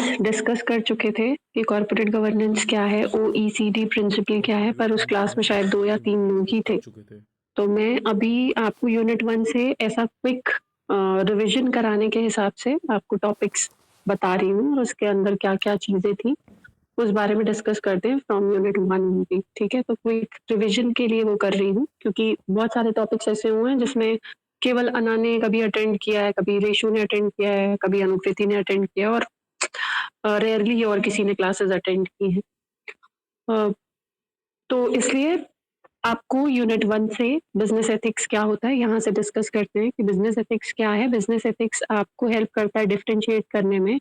Governance discuss कर चुके थे कि कॉर्पोरेट गवर्नेंस क्या है, ओईसीडी प्रिंसिपल क्या है, पर उस क्लास में शायद 2 या 3 लोग ही थे। तो मैं अभी आपको यूनिट 1 से ऐसा क्विक रिवीजन कराने के हिसाब से आपको टॉपिक्स बता रही हूँ और उसके अंदर क्या-क्या चीज़ें थी, उस बारे में डिस्कस करते हैं फ्रॉम यूनिट 1 भी, ठीक है? तो क्विक रिवीजन के लिए वो कर रही हूँ क्योंकि बहुत सारे टॉपिक्स ऐसे हुए हैं जिसमें केवल अना ने कभी अटेंड किया है, कभी रेशु ने अटेंड किया है, कभी अनुकृति ने अटेंड किया है और रेयरली और किसी ने क्लासेस अटेंड की हैं। तो इसलिए आपको यूनिट 1 से बिजनेस एथिक्स क्या होता है यहाँ से डिस्कस करते हैं कि बिजनेस एथिक्स क्या है। बिजनेस एथिक्स आपको हेल्प करता है डिफरेंशिएट करने में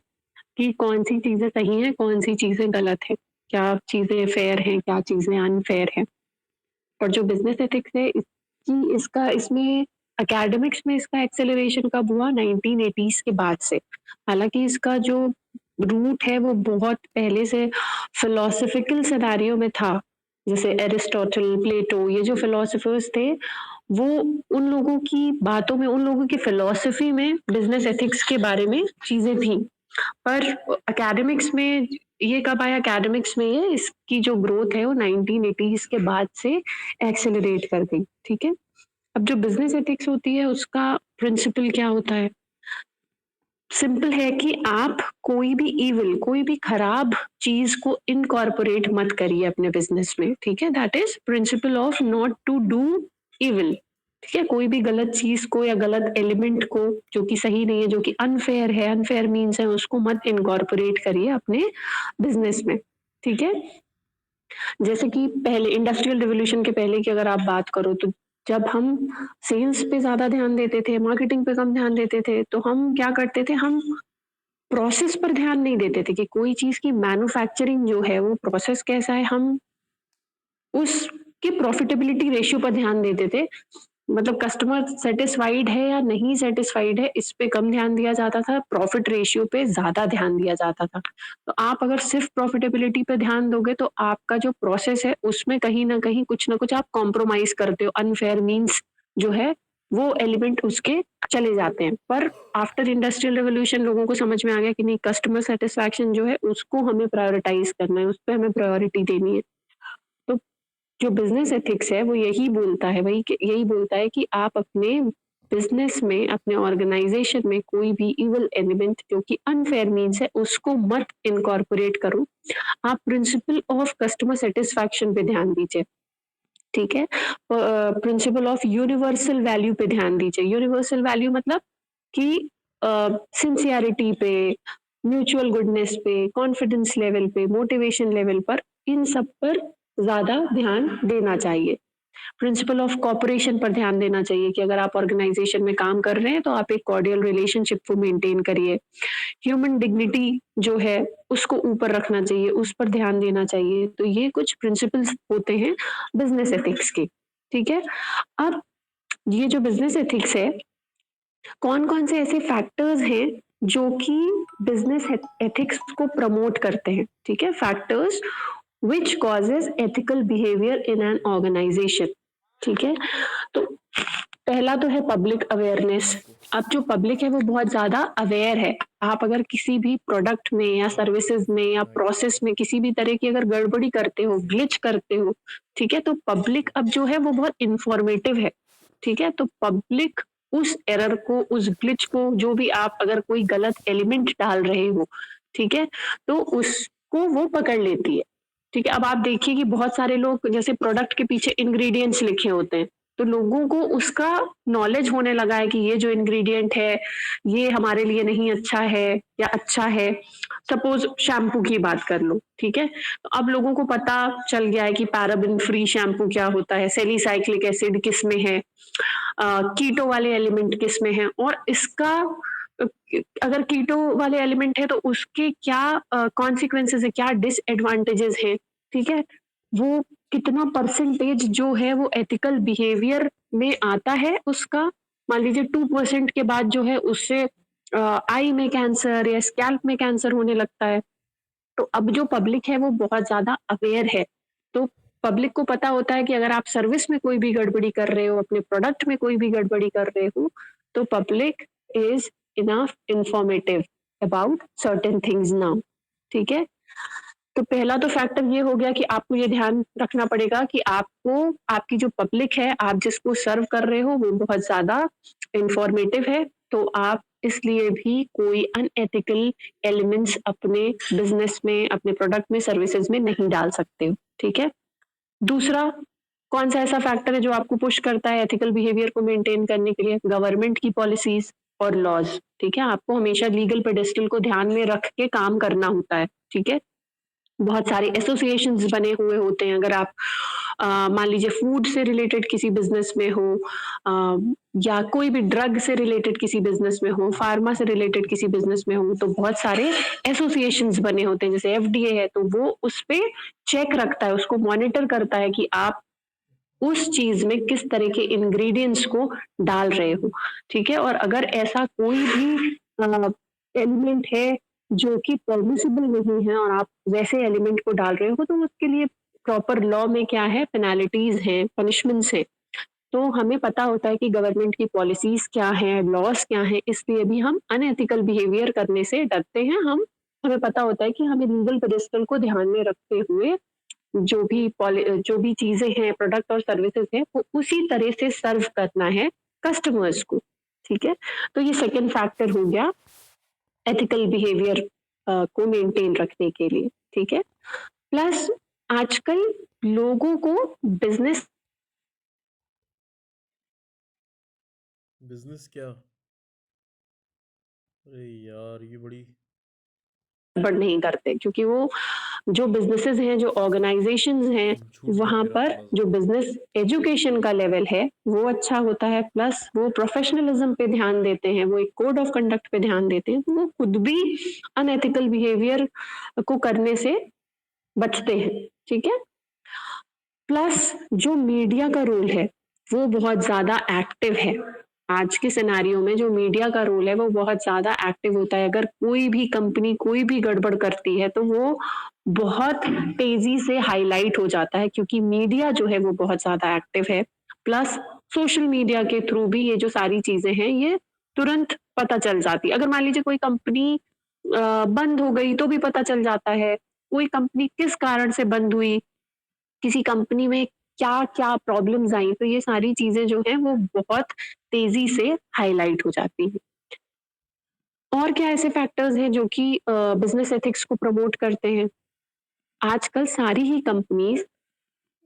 कि कौन सी चीजें सही हैं, कौन सी चीजें गलत है, क्या चीजें फेयर हैं, क्या चीजें अनफेयर हैं। और जो बिजनेस एथिक्स है इसकी इसका इसमें एकेडमिक्स में इसका एक्सेलरेशन कब हुआ? 1980s के बाद से। हालांकि इसका जो रूट है वो बहुत पहले से फिलोसफिकल सिनेरियो में था, जैसे एरिस्टोटल, प्लेटो, ये जो फिलोसफर्स थे वो उन लोगों की बातों में, उन लोगों की फिलोसफी में बिजनेस एथिक्स के बारे में चीजें थी। पर एकेडमिक्स में ये कब आया? एकेडमिक्स में ये इसकी जो ग्रोथ है वो 1980s के बाद से एक्सेलरेट कर गई, ठीक है? अब जो बिजनेस एथिक्स होती है उसका प्रिंसिपल क्या होता है? सिंपल है कि आप कोई भी इविल, कोई भी खराब चीज को इनकॉर्पोरेट मत करिए अपने बिजनेस में, ठीक है? That is principle of not to do evil, ठीक है? कोई भी गलत चीज को या गलत एलिमेंट को जो कि सही नहीं है, जो कि अनफेयर है, अनफेयर मीन्स है, उसको मत इनकॉर्पोरेट करिए अपने बिजनेस में, ठीक है? जैसे कि पहले इंडस्ट्रियल रिवॉल्यूशन के पहले की अगर आप बात करो तो जब हम सेल्स पे ज्यादा ध्यान देते थे, मार्केटिंग पे कम ध्यान देते थे, तो हम क्या करते थे? हम प्रोसेस पर ध्यान नहीं देते थे कि कोई चीज की मैन्युफैक्चरिंग जो है वो प्रोसेस कैसा है, हम उसके प्रॉफिटेबिलिटी रेशियो पर ध्यान देते थे। मतलब कस्टमर सेटिस्फाइड है या नहीं सेटिस्फाइड है, इस पे कम ध्यान दिया जाता था, प्रॉफिट रेशियो पे ज्यादा ध्यान दिया जाता था। तो आप अगर सिर्फ प्रॉफिटेबिलिटी पे ध्यान दोगे तो आपका जो प्रोसेस है उसमें कहीं ना कहीं कुछ ना कुछ आप कॉम्प्रोमाइज करते हो, अनफेयर मीन्स जो है वो एलिमेंट उसके चले जाते हैं। पर आफ्टर इंडस्ट्रियल रेवोल्यूशन लोगों को समझ में आ गया कि नहीं, कस्टमर सेटिस्फैक्शन जो है उसको हमें प्रायोरिटाइज करना है, उस पर हमें प्रायोरिटी देनी है। तो जो बिजनेस एथिक्स है वो यही बोलता है, यही बोलता है कि आप अपने बिजनेस में, अपने ऑर्गेनाइजेशन में कोई भी इवल एलिमेंट जो कि अनफेयर मीन्स है उसको मत इनकॉर्पोरेट करो। आप प्रिंसिपल ऑफ कस्टमर सेटिस्फैक्शन पे ध्यान दीजिए, ठीक है? प्रिंसिपल ऑफ यूनिवर्सल वैल्यू पे ध्यान दीजिए। यूनिवर्सल वैल्यू मतलब कि सिंसियरिटी पे, म्यूचुअल गुडनेस पे, कॉन्फिडेंस लेवल पे, मोटिवेशन लेवल पर, इन सब पर ज्यादा ध्यान देना चाहिए। प्रिंसिपल ऑफ कॉपरेशन पर ध्यान देना चाहिए कि अगर आप ऑर्गेनाइजेशन में काम कर रहे हैं तो आप एक कॉर्डियल रिलेशनशिप को मेंटेन करिए। ह्यूमन डिग्निटी जो है उसको ऊपर रखना चाहिए, उस पर ध्यान देना चाहिए। तो ये कुछ प्रिंसिपल्स होते हैं बिजनेस एथिक्स के, ठीक है? अब ये जो बिजनेस एथिक्स है, कौन कौन से ऐसे फैक्टर्स हैं जो कि बिजनेस एथिक्स को प्रमोट करते हैं, ठीक है? Factors which causes ethical behaviour in an organisation, ठीक है? तो पहला तो है पब्लिक अवेयरनेस। अब जो पब्लिक है वो बहुत ज्यादा अवेयर है। आप अगर किसी भी प्रोडक्ट में या सर्विसेज में या प्रोसेस में किसी भी तरह की अगर गड़बड़ी करते हो, ग्लिच करते हो, ठीक है, तो पब्लिक अब जो है वो बहुत इंफॉर्मेटिव है, ठीक है? तो पब्लिक उस एरर को, उस ग्लिच को, जो भी आप अगर कोई गलत एलिमेंट डाल रहे हो, ठीक है, तो उसको वो पकड़ लेती है, ठीक है? अब आप देखिए कि बहुत सारे लोग जैसे प्रोडक्ट के पीछे इंग्रेडिएंट्स लिखे होते हैं, तो लोगों को उसका नॉलेज होने लगा है कि ये जो इंग्रेडिएंट है ये हमारे लिए नहीं अच्छा है या अच्छा है। सपोज शैम्पू की बात कर लो, ठीक है, तो अब लोगों को पता चल गया है कि पैराबिन फ्री शैम्पू क्या होता है, सेलिसाइक्लिक एसिड किस में है, कीटो वाले एलिमेंट किस में है, और इसका अगर कीटो वाले एलिमेंट है तो उसके क्या कॉन्सिक्वेंसेस है, क्या डिसएडवांटेजेस है, ठीक है? वो कितना परसेंटेज जो है वो एथिकल बिहेवियर में आता है उसका। मान लीजिए 2% के बाद जो है उससे आई में कैंसर या स्कैल्प में कैंसर होने लगता है। तो अब जो पब्लिक है वो बहुत ज्यादा अवेयर है। तो पब्लिक को पता होता है कि अगर आप सर्विस में कोई भी गड़बड़ी कर रहे हो, अपने प्रोडक्ट में कोई भी गड़बड़ी कर रहे हो, तो public is enough informative about certain things now, ठीक है। तो पहला तो फैक्टर ये हो गया कि आपको ये ध्यान रखना पड़ेगा कि आपको आपकी जो पब्लिक है, आप जिसको सर्व कर रहे हो वो बहुत ज़्यादा इंफॉर्मेटिव है, तो आप इसलिए भी कोई अनएथिकल एलिमेंट्स अपने बिज़नेस में, अपने प्रोडक्ट में, सर्विसेज़ में नहीं डाल सकते हो, ठीक है? दूसरा कौन-सा ऐसा फैक्टर है जो आपको पुश करता है एथिकल बिहेवियर को मेंटेन करने के लिए? गवर्नमेंट की पॉलिसीज़ और लॉज़, ठीक है? आपको हमेशा लीगल पेडेस्टल को ध्यान में रख के काम करना होता है, ठीक है? बहुत सारे एसोसिएशंस बने हुए होते हैं। अगर आप मान लीजिए फूड से रिलेटेड किसी बिजनेस में हो, या कोई भी ड्रग से रिलेटेड किसी बिजनेस में हो, फार्मा से रिलेटेड किसी बिजनेस में हो, तो बहुत सारे एसोसिएशंस बने होते हैं। जैसे एफडीए है तो वो उस पे चेक रखता है, उसको मॉनिटर करता है कि आप उस चीज में किस तरह के इंग्रेडिएंट्स को डाल रहे हो, ठीक है? और अगर ऐसा कोई भी एलिमेंट है जो कि परमिसिबल नहीं है और आप वैसे एलिमेंट को डाल रहे हो, तो उसके लिए प्रॉपर लॉ में क्या है, पेनाल्टीज हैं, पनिशमेंट्स हैं। तो हमें पता होता है कि गवर्नमेंट की पॉलिसीज क्या हैं, लॉज क्या हैं, इसलिए भी हम अनएथिकल बिहेवियर करने से डरते हैं। हमें पता होता है कि हमें लीगल पेडेस्टल को ध्यान में रखते हुए जो भी चीजें हैं, प्रोडक्ट और सर्विसेज हैं, वो उसी तरह से सर्व करना है कस्टमर्स को, ठीक है? तो ये सेकंड फैक्टर हो गया एथिकल बिहेवियर को मेंटेन रखने के लिए, ठीक है? प्लस आजकल लोगों को बिजनेस बिजनेस क्या? अरे यार ये बड़ी बड़ नहीं करते, क्योंकि वो जो बिजनेसेस हैं, जो ऑर्गेनाइजेशंस हैं, झूठ बोल वहां दे रहा पर थोड़ा सा। जो बिजनेस एजुकेशन का लेवल है वो अच्छा होता है, प्लस वो प्रोफेशनलिज्म पे ध्यान देते हैं, वो एक कोड ऑफ कंडक्ट पे ध्यान देते हैं, तो वो खुद भी अनएथिकल बिहेवियर को करने से बचते हैं, ठीक है? प्लस जो मीडिया का रोल है वो बहुत ज्यादा एक्टिव है। आज के सिनेरियो में जो मीडिया का रोल है वो बहुत ज्यादा एक्टिव होता है। अगर कोई भी कंपनी कोई भी गड़बड़ करती है तो वो बहुत तेजी से हाईलाइट हो जाता है, क्योंकि मीडिया जो है वो बहुत ज्यादा एक्टिव है। प्लस सोशल मीडिया के थ्रू भी ये जो सारी चीजें हैं ये तुरंत पता चल जाती है। अगर मान लीजिए कोई कंपनी बंद हो गई तो भी पता चल जाता है, कोई कंपनी किस कारण से बंद हुई, किसी कंपनी में क्या-क्या प्रॉब्लम्स आई, तो ये सारी चीज़ें जो हैं वो बहुत तेज़ी से हाइलाइट हो जाती हैं। और क्या ऐसे फैक्टर्स हैं जो कि बिज़नेस एथिक्स को प्रमोट करते हैं? आजकल सारी ही कंपनीज़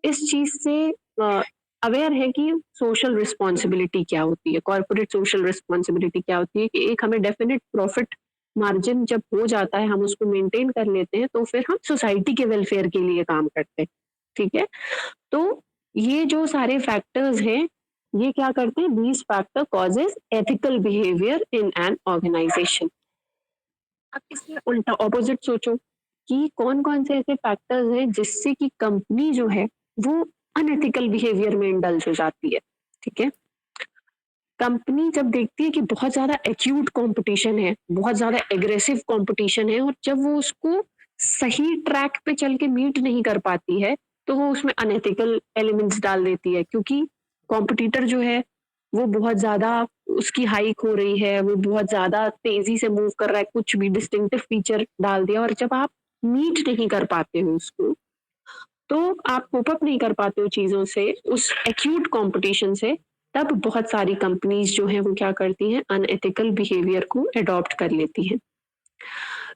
इस चीज़ से अवेयर है कि सोशल रिस्पॉन्सिबिलिटी क्या होती है, कॉर्पोरेट सोशल रिस्पॉन्सिबिलिटी क्या होती है, कि एक हमें डेफिनिट प्रॉफिट मार्जिन जब हो जाता है, हम उसको मेंटेन कर लेते हैं, तो फिर हम सोसाइटी के वेलफेयर के लिए काम करते हैं, ठीक है? तो ये जो सारे फैक्टर्स हैं, ये क्या करते हैं, these factor causes ethical behaviour in an organisation. अब इसमें उल्टा ऑपोजिट सोचो कि कौन कौन से ऐसे फैक्टर्स हैं जिससे कि कंपनी जो है वो अनएथिकल बिहेवियर में इंडल्ज हो जाती है, ठीक है? कंपनी जब देखती है कि बहुत ज्यादा एक्यूट कंपटीशन है, बहुत ज्यादा एग्रेसिव कंपटीशन है, और जब वो उसको सही ट्रैक पे चल के मीट नहीं कर पाती है, तो वो उसमें अनएथिकल एलिमेंट्स डाल देती है, क्योंकि कॉम्पिटिटर जो है वो बहुत ज्यादा उसकी हाइक हो रही है, वो बहुत ज्यादा तेजी से मूव कर रहा है, कुछ भी डिस्टिंक्टिव फीचर डाल दिया, और जब आप मीट नहीं कर पाते हो उसको, तो आप कोप अप नहीं कर पाते हो चीज़ों से, उस एक्यूट कॉम्पिटिशन से, तब बहुत सारी कंपनीज जो हैं वो क्या करती हैं, अनएथिकल बिहेवियर को अडॉप्ट कर लेती हैं।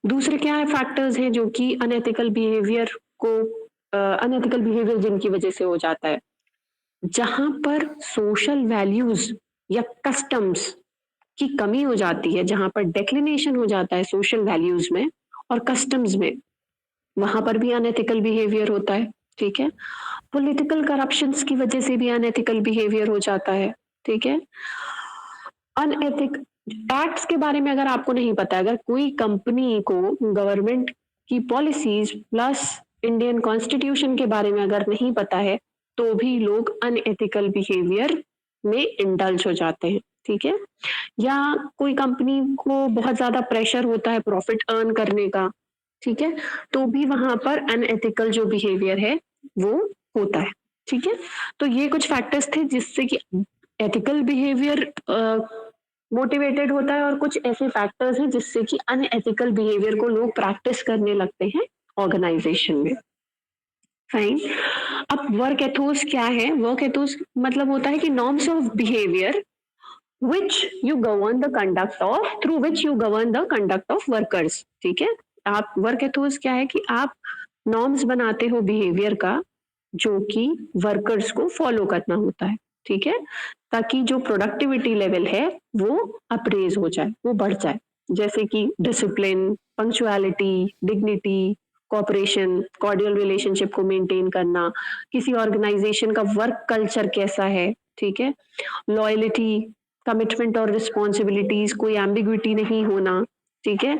दूसरे क्या है फैक्टर्स हैं जो कि अनएथिकल बिहेवियर जिनकी वजह से हो जाता है, जहां पर सोशल वैल्यूज या कस्टम्स की कमी हो जाती है, जहां पर डेक्लिनेशन हो जाता है सोशल वैल्यूज में और कस्टम्स में, वहां पर भी अनएथिकल बिहेवियर होता है, ठीक है? पॉलिटिकल करप्शंस की वजह से भी अनएथिकल बिहेवियर हो जाता है, ठीक है? अनएथिक एक्ट्स के बारे में अगर आपको नहीं पता है, अगर कोई कंपनी को गवर्नमेंट की पॉलिसीज प्लस इंडियन कॉन्स्टिट्यूशन के बारे में अगर नहीं पता है, तो भी लोग अनएथिकल बिहेवियर में इंडल्ज हो जाते हैं, ठीक है? या कोई कंपनी को बहुत ज्यादा प्रेशर होता है प्रॉफिट अर्न करने का, ठीक है? तो भी वहां पर अनएथिकल जो बिहेवियर है वो होता है, ठीक है? तो ये कुछ फैक्टर्स थे जिससे कि एथिकल बिहेवियर मोटिवेटेड होता है, और कुछ ऐसे फैक्टर्स हैं जिससे कि अनएथिकल बिहेवियर को लोग प्रैक्टिस करने लगते हैं ऑर्गेनाइजेशन में। फाइन। अब वर्क एथोस क्या है? वर्क एथोस मतलब होता है कि norms of behaviour which you govern the conduct of through which you govern the conduct of workers। ठीक है, आप वर्क एथोस क्या है कि आप नॉर्म्स बनाते हो बिहेवियर का जो कि वर्कर्स को फॉलो करना होता है। ठीक है, ताकि जो प्रोडक्टिविटी लेवल है वो अप्रेज हो जाए, वो बढ़ जाए। जैसे कि discipline, punctuality, dignity, cooperation, cordial relationship को मेंटेन करना, किसी ऑर्गेनाइजेशन का वर्क कल्चर कैसा है। ठीक है, लॉयलिटी, कमिटमेंट और रिस्पॉन्सिबिलिटीज, कोई एम्बिग्विटी नहीं होना। ठीक है,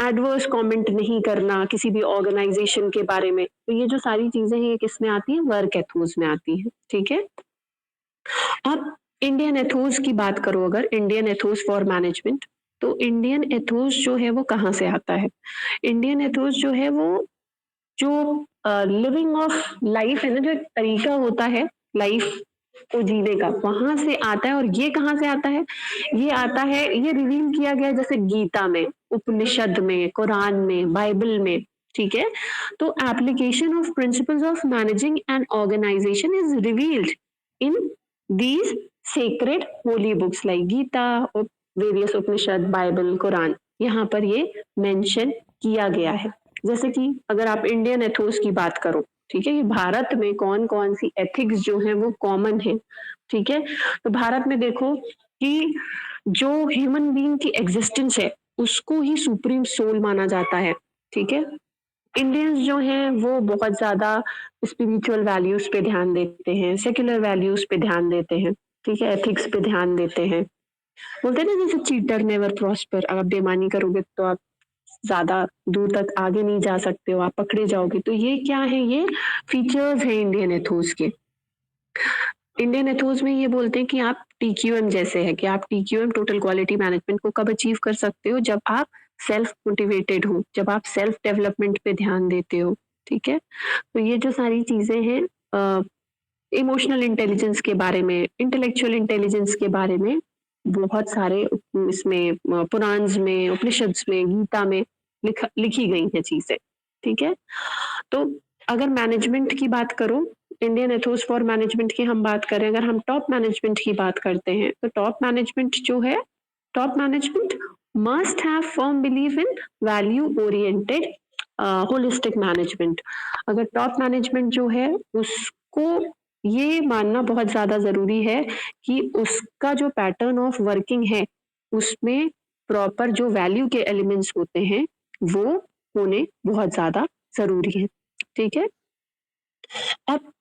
एडवर्स कमेंट नहीं करना किसी भी ऑर्गेनाइजेशन के बारे में। तो ये जो सारी चीजें हैं ये किस में आती है? वर्क एथोस में आती है। ठीक है, अब इंडियन एथोस की बात करो, अगर इंडियन एथोस फॉर मैनेजमेंट, तो इंडियन एथोस जो है वो कहाँ से आता है? इंडियन एथोस जो है वो जो लिविंग ऑफ लाइफ है ना, जो एक तरीका होता है लाइफ को जीने का, वहां से आता है। और ये कहाँ से आता है? ये आता है, ये रिवील किया गया है जैसे गीता में, उपनिषद में, कुरान में, बाइबल में। ठीक है, तो application of principles of managing an organisation is revealed in these sacred holy books like Gita, various Upanishad, Bible, Quran. यहाँ पर ये मेंशन किया गया है। जैसे कि अगर आप इंडियन एथोस की बात करो, ठीक है, कि भारत में कौन कौन सी एथिक्स जो है वो कॉमन है। ठीक है, तो भारत में देखो कि जो ह्यूमन बीइंग की एग्जिस्टेंस है उसको ही सुप्रीम सोल माना जाता है। ठीक है, इंडियंस जो हैं वो बहुत ज्यादा स्पिरिचुअल वैल्यूज पे ध्यान देते हैं, सेक्युलर वैल्यूज पे ध्यान देते हैं। ठीक है, एथिक्स पे ध्यान देते हैं। बोलते हैं ना जैसे चीटर नेवर प्रॉस्पर, अगर बेईमानी करोगे तो आप ज्यादा दूर तक आगे नहीं जा सकते हो, आप पकड़े जाओगे। तो ये क्या है? ये फीचर्स है इंडियन एथोस के। इंडियन एथोस में ये बोलते हैं कि आप टीक्यूएम जैसे है, कि आप टीक्यूएम टोटल क्वालिटी मैनेजमेंट को कब अचीव कर सकते हो? जब आप सेल्फ मोटिवेटेड हो, जब आप सेल्फ डेवलपमेंट पे ध्यान देते हो। ठीक है, तो ये जो सारी चीजें हैं, इमोशनल इंटेलिजेंस के बारे में, इंटेलेक्चुअल इंटेलिजेंस के बारे में बहुत सारे इसमें पुराण में, उपनिषद में, गीता में लिखी गई हैं चीजें। ठीक है, तो अगर मैनेजमेंट की बात करो, इंडियन एथोस फॉर मैनेजमेंट की हम बात करें, अगर हम टॉप मैनेजमेंट की बात करते हैं, तो टॉप मैनेजमेंट जो है, top management must have firm believe in value oriented holistic management. अगर टॉप मैनेजमेंट जो है उसको ये मानना बहुत ज्यादा जरूरी है कि उसका जो पैटर्न ऑफ वर्किंग है उसमें प्रॉपर जो वैल्यू के एलिमेंट्स होते हैं वो होने बहुत ज्यादा जरूरी है। ठीक है, अब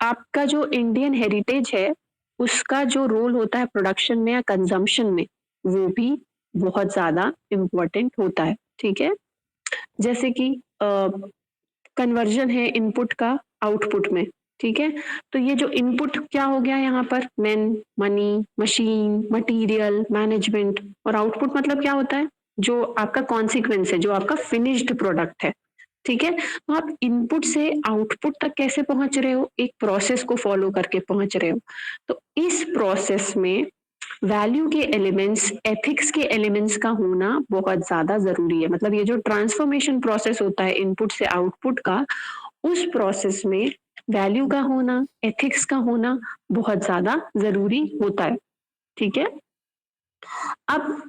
आपका जो इंडियन हेरिटेज है उसका जो रोल होता है प्रोडक्शन में या कंजम्पशन में, वो भी बहुत ज्यादा इम्पोर्टेंट होता है। ठीक है, जैसे कि कन्वर्जन है इनपुट का आउटपुट में। ठीक है, तो ये जो इनपुट क्या हो गया यहाँ पर? Man, money, machine, material, management. और आउटपुट मतलब क्या होता है? जो आपका कॉन्सिक्वेंस है, जो आपका फिनिश्ड प्रोडक्ट है। ठीक है, तो आप इनपुट से आउटपुट तक कैसे पहुंच रहे हो? एक प्रोसेस को फॉलो करके पहुंच रहे हो। तो इस प्रोसेस में वैल्यू के एलिमेंट्स, एथिक्स के एलिमेंट्स का होना बहुत ज्यादा जरूरी है। मतलब ये जो ट्रांसफॉर्मेशन प्रोसेस होता है इनपुट से आउटपुट का, उस प्रोसेस में वैल्यू का होना, एथिक्स का होना बहुत ज्यादा जरूरी होता है। ठीक है, अब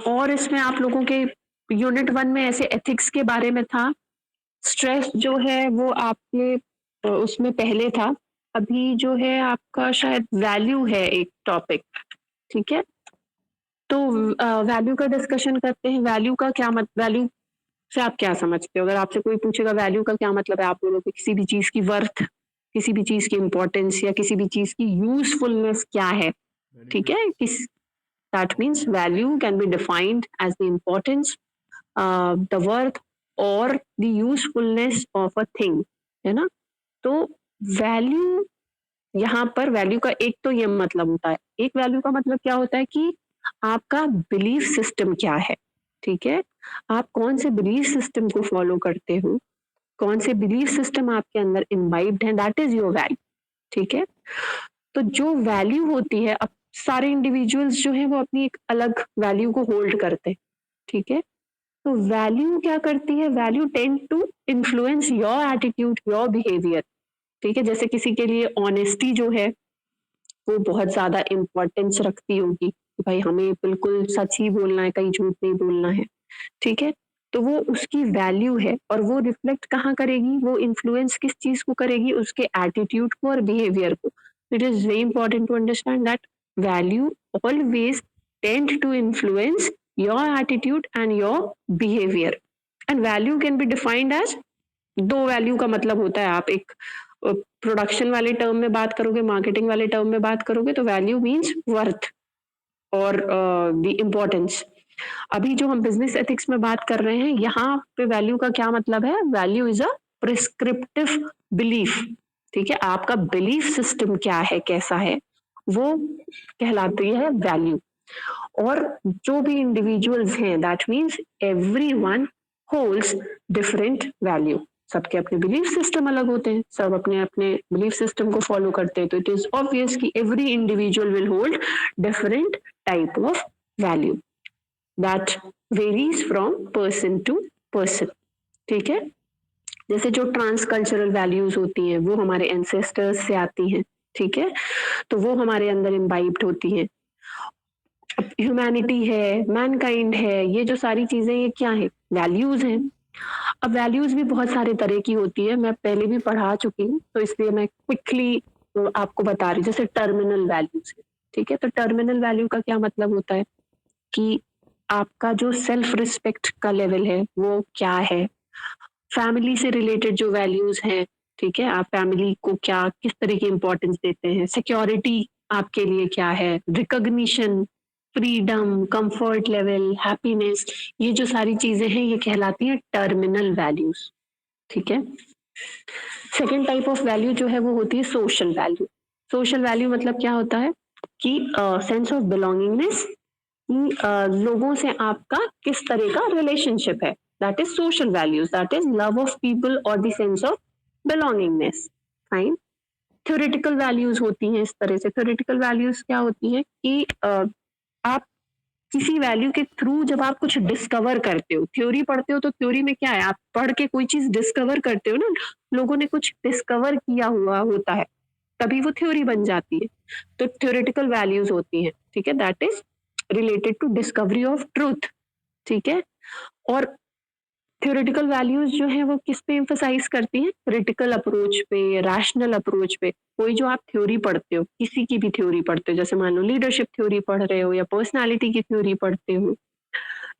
और इसमें आप लोगों के यूनिट 1 में ऐसे एथिक्स के बारे में था। स्ट्रेस जो है वो आपके उसमें पहले था। अभी जो है आपका शायद वैल्यू है एक टॉपिक। ठीक है, तो वैल्यू का डिस्कशन करते हैं। वैल्यू का क्या वैल्यू से आप क्या समझते हो? अगर आपसे कोई पूछेगा वैल्यू का क्या मतलब है, आप बोलोगे किसी भी चीज की वर्थ, किसी भी चीज की इंपॉर्टेंस, या किसी भी चीज की यूजफुलनेस क्या है। ठीक है, किस that means value can be defined as the importance, the worth और the usefulness of a thing, है ना। तो वैल्यू, यहाँ पर वैल्यू का एक तो ये मतलब होता है, एक वैल्यू का मतलब क्या होता है कि आपका बिलीफ सिस्टम क्या है। ठीक है, आप कौन से बिलीफ सिस्टम को फॉलो करते हो, कौन से बिलीफ सिस्टम आपके अंदर इम्बाइब्ड है, दैट इज योर वैल्यू। ठीक है, तो जो वैल्यू होती है, अब सारे इंडिविजुअल्स जो हैं वो अपनी एक अलग वैल्यू को होल्ड करते हैं, ठीक है? तो वैल्यू क्या करती है? Value tend to influence your attitude, your behaviour, ठीक है? जैसे किसी के लिए ऑनेस्टी जो है वो बहुत ज़्यादा इम्पोर्टेंस रखती होगी कि भाई हमें बिल्कुल सच ही बोलना है, कहीं झूठ नहीं बोलना है, ठीक है? तो वो उसकी वैल्यू है और वो रिफ्लेक्ट कहाँ करेगी? वो इन्फ्लुएंस किस चीज़ को करेगी? उसके एटीट्यूड को और बिहेवियर को। It is very important to understand that value always tend to influence your attitude and your behaviour. And value can be defined as, दो वैल्यू का मतलब होता है, आप एक प्रोडक्शन वाले टर्म में बात करोगे, मार्केटिंग वाले टर्म में बात करोगे, तो वैल्यू मीन्स वर्थ और द इम्पोर्टेंस। अभी जो हम बिजनेस एथिक्स में बात कर रहे हैं, यहाँ पे वैल्यू का क्या मतलब है? Value is a prescriptive belief, ठीक है? आपका बिलीफ सिस्टम क्या है, कैसा है, वो कहलाती है वैल्यू। और जो भी इंडिविजुअल्स हैं, that means everyone holds different value. सबके अपने बिलीफ सिस्टम अलग होते हैं, सब अपने अपने बिलीफ सिस्टम को फॉलो करते हैं, तो इट इज ऑब्वियस कि every individual will hold different type of value that varies from person to person, ठीक है? जैसे जो ट्रांस कल्चरल वैल्यूज होती हैं वो हमारे एंसेस्टर्स से आती हैं, ठीक है? तो वो हमारे अंदर इम्बाइब्ड होती हैं। ह्यूमैनिटी है, मैनकाइंड है, ये जो सारी चीजें ये क्या है? वैल्यूज हैं। अब वैल्यूज भी बहुत सारे तरह की होती है, मैं पहले भी पढ़ा चुकी हूँ, तो इसलिए मैं क्विकली आपको बता रही हूँ। जैसे टर्मिनल वैल्यूज है, ठीक है? तो टर्मिनल वैल्यू का क्या मतलब होता है कि आपका जो सेल्फ रिस्पेक्ट का लेवल है वो क्या है? फैमिली से रिलेटेड जो वैल्यूज हैं, ठीक है, आप फैमिली को क्या किस तरह की इंपॉर्टेंस देते हैं? सिक्योरिटी आपके लिए क्या है? Recognition, freedom, comfort level, happiness, ये जो सारी चीजें हैं ये कहलाती हैं टर्मिनल वैल्यूज, ठीक है? सेकेंड टाइप ऑफ वैल्यू जो है वो होती है सोशल वैल्यू। सोशल वैल्यू मतलब क्या होता है कि सेंस ऑफ बिलोंगिंगनेस, लोगों से आपका किस तरह का रिलेशनशिप है, that is social values, that is love of people और the sense of belongingness. Fine. Theoretical values होती हैं इस तरह से। थ्योरेटिकल वैल्यूज क्या होती है कि आप किसी वैल्यू के थ्रू जब आप कुछ डिस्कवर करते हो, थ्योरी पढ़ते हो, तो थ्योरी में क्या है, आप पढ़ के कोई चीज डिस्कवर करते हो ना, लोगों ने कुछ डिस्कवर किया हुआ होता है, तभी वो थ्योरी बन जाती है। तो थ्योरेटिकल वैल्यूज होती हैं, ठीक है, that is related to discovery of truth, ठीक है? और थ्योरेटिकल वैल्यूज जो है वो किस पे एम्फसाइज करती हैं? क्रिटिकल अप्रोच पे, रैशनल अप्रोच पे। कोई जो आप थ्योरी पढ़ते हो, किसी की भी थ्योरी पढ़ते हो, जैसे मान लो लीडरशिप थ्योरी पढ़ रहे हो या पर्सनालिटी की थ्योरी पढ़ते हो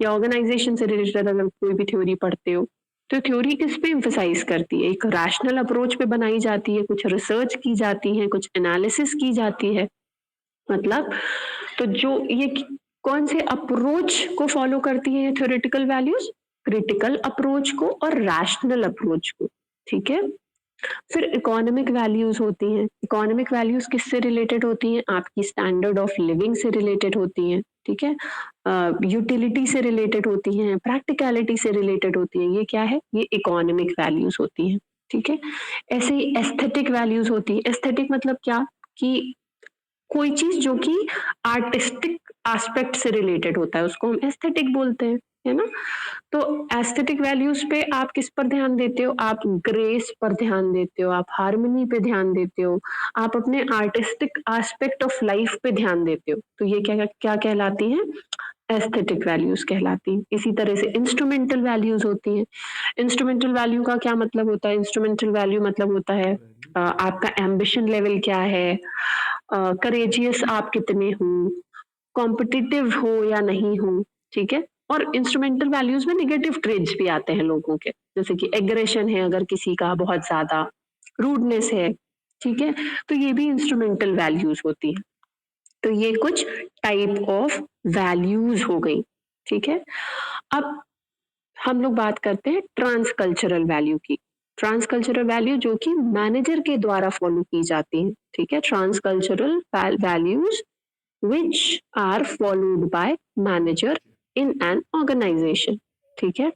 या ऑर्गेनाइजेशन से रिलेटेड अगर कोई भी थ्योरी पढ़ते हो, तो थ्योरी किस पे एम्फसाइज करती है? एक रैशनल अप्रोच पे बनाई जाती है, कुछ रिसर्च की जाती है, कुछ एनालिसिस की जाती है, मतलब तो जो ये कौन से अप्रोच को फॉलो करती है थ्योरेटिकल वैल्यूज? क्रिटिकल अप्रोच को और रैशनल अप्रोच को, ठीक है? फिर इकोनॉमिक वैल्यूज होती हैं। इकोनॉमिक वैल्यूज किससे रिलेटेड होती हैं? आपकी स्टैंडर्ड ऑफ लिविंग से रिलेटेड होती हैं, ठीक है? यूटिलिटी से रिलेटेड होती हैं, प्रैक्टिकलिटी से रिलेटेड होती हैं। ये क्या है? ये इकोनॉमिक वैल्यूज होती हैं, ठीक है? ऐसे ही एस्थेटिक वैल्यूज होती है। एस्थेटिक मतलब क्या कि कोई चीज जो कि आर्टिस्टिक एस्पेक्ट से रिलेटेड होता है उसको हम एस्थेटिक बोलते हैं, है ना? तो एस्थेटिक वैल्यूज पे आप किस पर ध्यान देते हो? आप ग्रेस पर ध्यान देते हो, आप हार्मनी पे ध्यान देते हो, आप अपने आर्टिस्टिक एस्पेक्ट ऑफ लाइफ पे ध्यान देते हो। तो ये क्या क्या कहलाती हैं? एस्थेटिक वैल्यूज कहलाती हैं। इसी तरह से इंस्ट्रूमेंटल वैल्यूज होती हैं। इंस्ट्रूमेंटल वैल्यू का क्या मतलब होता है? इंस्ट्रूमेंटल वैल्यू मतलब होता है आपका एम्बिशन लेवल क्या है, करेजियस आप कितने हो, कॉम्पिटिटिव हो या नहीं हो, ठीक है? और इंस्ट्रूमेंटल वैल्यूज में निगेटिव ट्रेड्स भी आते हैं लोगों के, जैसे कि एग्रेशन है अगर किसी का बहुत ज्यादा, रूडनेस है, ठीक है? तो ये भी इंस्ट्रूमेंटल वैल्यूज होती है। तो ये कुछ टाइप ऑफ वैल्यूज हो गई, ठीक है? अब हम लोग बात करते हैं ट्रांस कल्चरल वैल्यू की। ट्रांस कल्चरल वैल्यू जो कि मैनेजर के द्वारा फॉलो की जाती है, ठीक है? Trans cultural values which are followed by manager in an organization, ठीक है?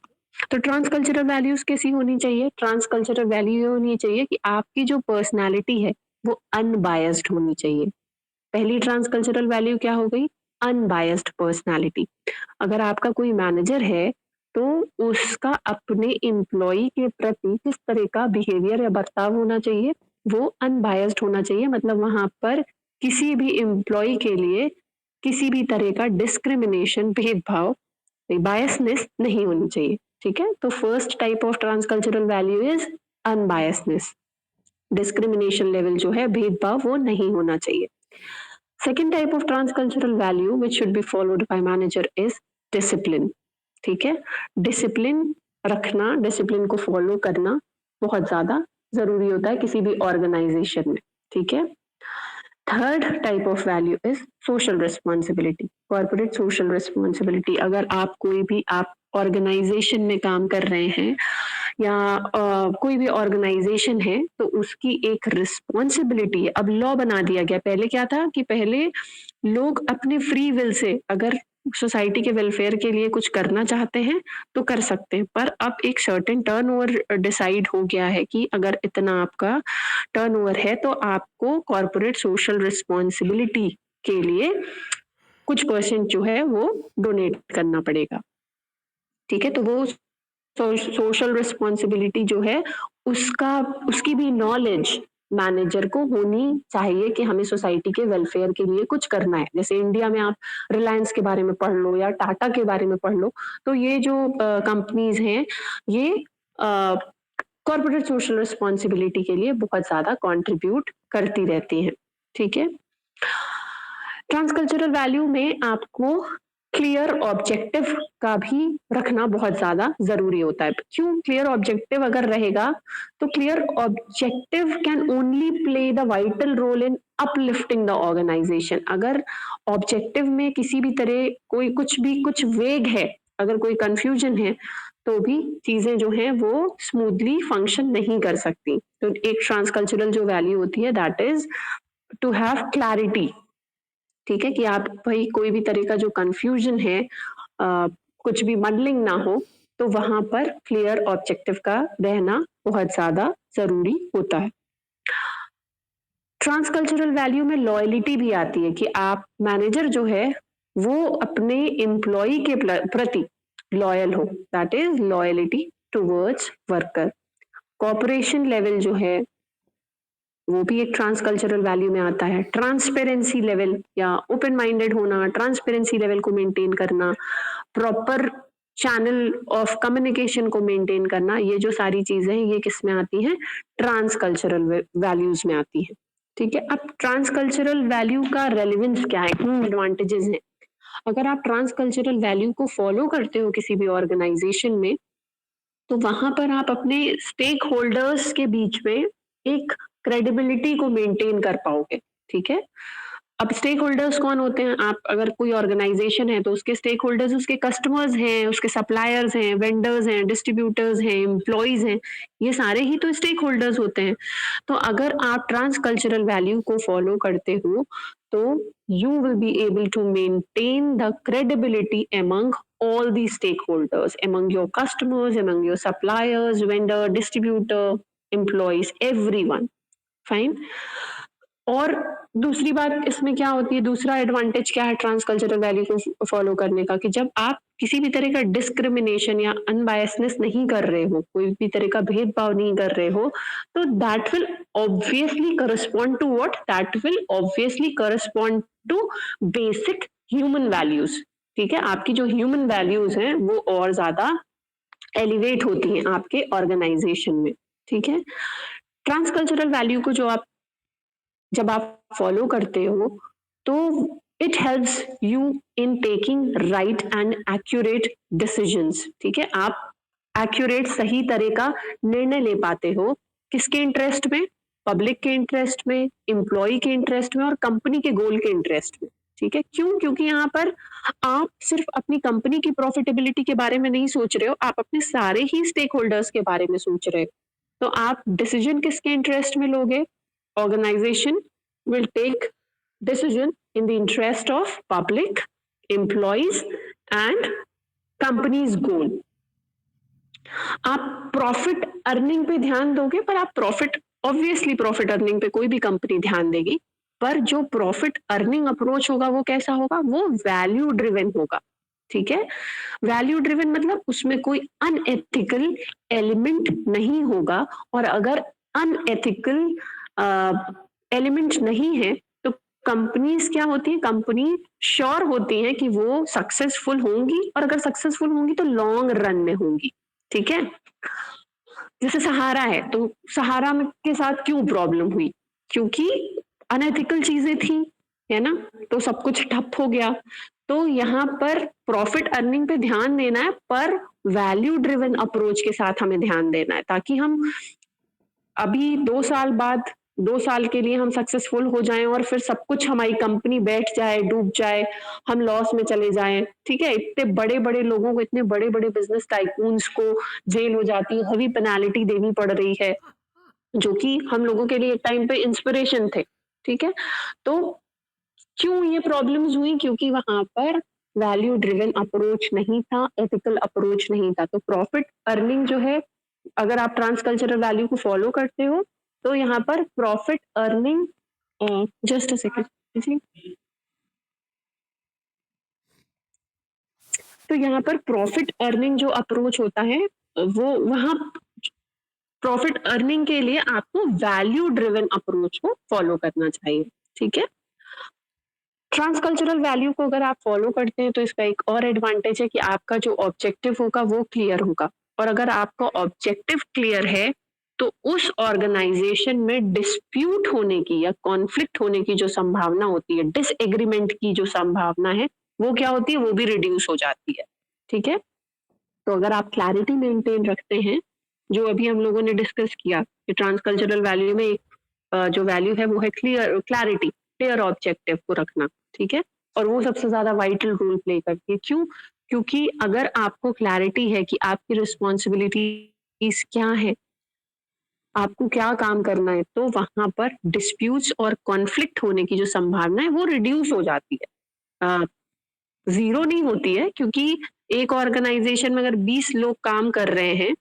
तो ट्रांस कल्चरल वैल्यूज कैसी होनी चाहिए? ट्रांस कल्चरल वैल्यू ये होनी चाहिए कि आपकी जो पर्सनालिटी है वो अनबायस्ड होनी चाहिए, पहली ट्रांसकल्चरल वैल्यू क्या हो गई? Unbiased personality. अगर आपका कोई मैनेजर है तो उसका अपने एम्प्लॉय के प्रति किस तरह का बिहेवियर या बर्ताव होना चाहिए? वो अनबायस्ड होना चाहिए, मतलब वहां पर किसी भी एम्प्लॉय के लिए किसी भी तरह का डिस्क्रिमिनेशन, भेदभाव, बायसनेस नहीं होनी चाहिए। ठीक है, तो first type of transcultural value is unbiasness. Discrimination level जो है, भेदभाव, वो नहीं होना चाहिए। Second type of transcultural value which should be followed by manager is discipline. ठीक है, डिसिप्लिन रखना, डिसिप्लिन को फॉलो करना बहुत ज्यादा जरूरी होता है किसी भी ऑर्गेनाइजेशन में। ठीक है, third type of value is social responsibility, corporate social responsibility. अगर आप कोई भी आप ऑर्गेनाइजेशन में काम कर रहे हैं या कोई भी ऑर्गेनाइजेशन है तो उसकी एक रिस्पॉन्सिबिलिटी है। अब लॉ बना दिया गया, पहले क्या था कि पहले लोग अपने फ्री विल से अगर सोसाइटी के वेलफेयर के लिए कुछ करना चाहते हैं तो कर सकते हैं, पर अब एक सर्टेन टर्नओवर डिसाइड हो गया है कि अगर इतना आपका टर्नओवर है तो आपको कॉर्पोरेट सोशल रिस्पॉन्सिबिलिटी के लिए कुछ परसेंट जो है वो डोनेट करना पड़ेगा। ठीक है, तो वो सोशल रिस्पॉन्सिबिलिटी जो है उसकी भी नॉलेज मैनेजर को होनी चाहिए कि हमें सोसाइटी के वेलफेयर के लिए कुछ करना है। जैसे इंडिया में आप रिलायंस के बारे में पढ़ लो या टाटा के बारे में पढ़ लो, तो ये जो कंपनीज हैं ये कॉर्पोरेट सोशल रिस्पॉन्सिबिलिटी के लिए बहुत ज्यादा कंट्रीब्यूट करती रहती हैं। ठीक है, ट्रांसकल्चरल वैल्यू में आपको क्लियर ऑब्जेक्टिव का भी रखना बहुत ज्यादा जरूरी होता है। क्यों? क्लियर ऑब्जेक्टिव अगर रहेगा तो clear objective can only play the vital role in uplifting the organisation. अगर ऑब्जेक्टिव में किसी भी तरह कोई कुछ वेग है, अगर कोई कंफ्यूजन है, तो भी चीजें जो हैं वो स्मूथली फंक्शन नहीं कर सकती। तो एक ट्रांसकल्चरल जो वैल्यू होती है that is to have clarity. ठीक है, कि आप भाई कोई भी तरह का जो कंफ्यूजन है, कुछ भी मडलिंग ना हो, तो वहां पर क्लियर ऑब्जेक्टिव का रहना बहुत ज्यादा जरूरी होता है। ट्रांसकल्चरल वैल्यू में लॉयलिटी भी आती है कि आप मैनेजर जो है वो अपने एम्प्लॉय के प्रति लॉयल हो, that is loyalty towards worker. Corporation level जो है वो भी एक ट्रांसकल्चरल वैल्यू में आता है। ट्रांसपेरेंसी लेवल या ओपन माइंडेड होना, ट्रांसपेरेंसी लेवल को मेंटेन करना, प्रॉपर चैनल ऑफ कम्युनिकेशन को मेंटेन करना, ये जो सारी चीजें हैं ये किस में आती हैं? ट्रांसकल्चरल वैल्यूज में आती हैं। ठीक है, अब ट्रांसकल्चरल वैल्यू का रेलिवेंस क्या है, क्या एडवांटेजेस हैं? अगर आप ट्रांसकल्चरल वैल्यू को फॉलो करते हो किसी भी ऑर्गेनाइजेशन में, तो वहां पर आप अपने स्टेक होल्डर्स के बीच में एक क्रेडिबिलिटी को मेंटेन कर पाओगे। ठीक है, अब स्टेक होल्डर्स कौन होते हैं? आप अगर कोई ऑर्गेनाइजेशन है तो उसके स्टेक होल्डर्स उसके कस्टमर्स हैं, उसके सप्लायर्स हैं, वेंडर्स हैं, डिस्ट्रीब्यूटर्स हैं, एम्प्लॉयज हैं, ये सारे ही तो स्टेक होल्डर्स होते हैं। तो अगर आप ट्रांसकल्चरल वैल्यू को फॉलो करते हो तो you will be able to maintain the credibility among all the stakeholders, among your customers, among your suppliers, vendor, distributor, employees, everyone. Fine. और दूसरी बात इसमें क्या होती है, दूसरा एडवांटेज क्या है ट्रांसकल्चरल वैल्यू को फॉलो करने का, कि जब आप किसी भी तरह का डिस्क्रिमिनेशन या अनबायसनेस नहीं कर रहे हो, कोई भी तरह का भेदभाव नहीं कर रहे हो, तो that will obviously correspond to what? That will obviously correspond to basic human values. ठीक है, आपकी जो ह्यूमन वैल्यूज हैं वो और ज्यादा एलिवेट होती हैं आपके ऑर्गेनाइजेशन में। ठीक है, ट्रांसकल्चरल वैल्यू को जब आप फॉलो करते हो तो it helps you in taking right and accurate decisions. ठीक है, आप एक्यूरेट, सही तरह का निर्णय ले पाते हो। किसके इंटरेस्ट में? पब्लिक के इंटरेस्ट में, एम्प्लॉय के इंटरेस्ट में और कंपनी के गोल के इंटरेस्ट में। ठीक है, क्यों? क्योंकि यहाँ पर आप सिर्फ अपनी कंपनी की प्रॉफिटेबिलिटी के बारे में नहीं सोच रहे हो, आप अपने सारे ही स्टेक होल्डर्स के बारे में सोच रहे हो। तो आप डिसीजन किसके इंटरेस्ट में लोगे? Organization will take decision in the interest of public, employees and company's goal. आप प्रॉफिट अर्निंग पे ध्यान दोगे, पर आप प्रॉफिट, ऑब्वियसली प्रॉफिट अर्निंग पे कोई भी कंपनी ध्यान देगी, पर जो प्रॉफिट अर्निंग अप्रोच होगा वो कैसा होगा, वो वैल्यू ड्रिवन होगा। ठीक है, वैल्यू ड्रिवन मतलब उसमें कोई अनएथिकल एलिमेंट नहीं होगा, और अगर अनएथिकल एलिमेंट नहीं है तो कंपनीज क्या होती है, कंपनी श्योर होती है कि वो सक्सेसफुल होंगी, और अगर सक्सेसफुल होंगी तो लॉन्ग रन में होंगी। ठीक है, जैसे सहारा है, तो सहारा के साथ क्यों प्रॉब्लम हुई, क्योंकि अनएथिकल चीजें थी, है ना, तो सब कुछ ठप हो गया। तो यहाँ पर प्रॉफिट अर्निंग पे ध्यान देना है, पर वैल्यू ड्रिवन अप्रोच के साथ हमें ध्यान देना है, ताकि हम अभी 2 साल बाद, 2 साल के लिए हम सक्सेसफुल हो जाएं और फिर सब कुछ हमारी कंपनी बैठ जाए, डूब जाए, हम लॉस में चले जाएं। ठीक है, इतने बड़े बड़े लोगों को, इतने बड़े बड़े बिजनेस टाइकून्स को जेल हो जाती है, हेवी पेनाल्टी देनी पड़ रही है, जो कि हम लोगों के लिए एक टाइम पे इंस्पिरेशन थे। ठीक है, तो क्यों ये प्रॉब्लम्स हुई, क्योंकि वहां पर वैल्यू ड्रिवन अप्रोच नहीं था, एथिकल अप्रोच नहीं था। तो प्रॉफिट अर्निंग जो है, अगर आप ट्रांसकल्चरल वैल्यू को फॉलो करते हो तो यहाँ पर profit earning, just a second, तो यहाँ पर प्रॉफिट अर्निंग जो अप्रोच होता है, वो वहां प्रॉफिट अर्निंग के लिए आपको वैल्यू ड्रिवन अप्रोच को फॉलो करना चाहिए। ठीक है, ट्रांसकल्चरल वैल्यू को अगर आप फॉलो करते हैं तो इसका एक और एडवांटेज है कि आपका जो ऑब्जेक्टिव होगा वो क्लियर होगा, और अगर आपका ऑब्जेक्टिव क्लियर है तो उस ऑर्गेनाइजेशन में डिस्प्यूट होने की या कॉन्फ्लिक्ट होने की जो संभावना होती है, डिसएग्रीमेंट की जो संभावना है, वो क्या होती है, वो भी रिड्यूस हो जाती है। ठीक है, तो अगर आप क्लैरिटी मेंटेन रखते हैं, जो अभी हम लोगों ने डिस्कस किया कि ट्रांसकल्चरल वैल्यू में एक जो वैल्यू है वो है क्लियर, क्लैरिटी, क्लियर ऑब्जेक्टिव को रखना। ठीक है, और वो सबसे ज्यादा वाइटल रोल प्ले करती है। क्यों, क्योंकि अगर आपको क्लैरिटी है कि आपकी रिस्पॉन्सिबिलिटीज क्या है, आपको क्या काम करना है, तो वहां पर डिस्प्यूट्स और कॉन्फ्लिक्ट होने की जो संभावना है वो रिड्यूस हो जाती है, जीरो नहीं होती है। क्योंकि एक ऑर्गेनाइजेशन में अगर 20 लोग काम कर रहे हैं,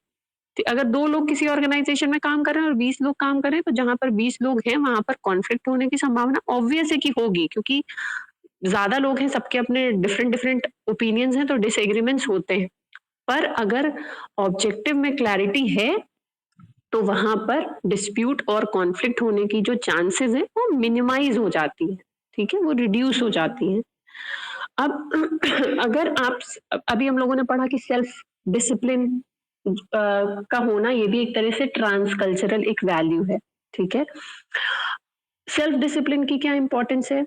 तो अगर 2 लोग किसी ऑर्गेनाइजेशन में काम कर रहे हैं और 20 लोग काम कर रहे हैं, तो जहां पर 20 लोग हैं वहां पर कॉन्फ्लिक्ट होने की संभावना ऑब्वियस है कि होगी, क्योंकि ज्यादा लोग हैं, सबके अपने डिफरेंट डिफरेंट ओपिनियंस हैं, तो डिसएग्रीमेंट्स होते हैं। पर अगर ऑब्जेक्टिव में क्लैरिटी है तो वहां पर डिस्प्यूट और कॉन्फ्लिक्ट होने की जो चांसेस है वो मिनिमाइज हो जाती है। ठीक है, वो रिड्यूस हो जाती है। अब अगर आप, अभी हम लोगों ने पढ़ा कि सेल्फ डिसिप्लिन का होना, ये भी एक तरह से ट्रांसकल्चरल एक वैल्यू है। ठीक है, सेल्फ डिसिप्लिन की क्या इंपॉर्टेंस है,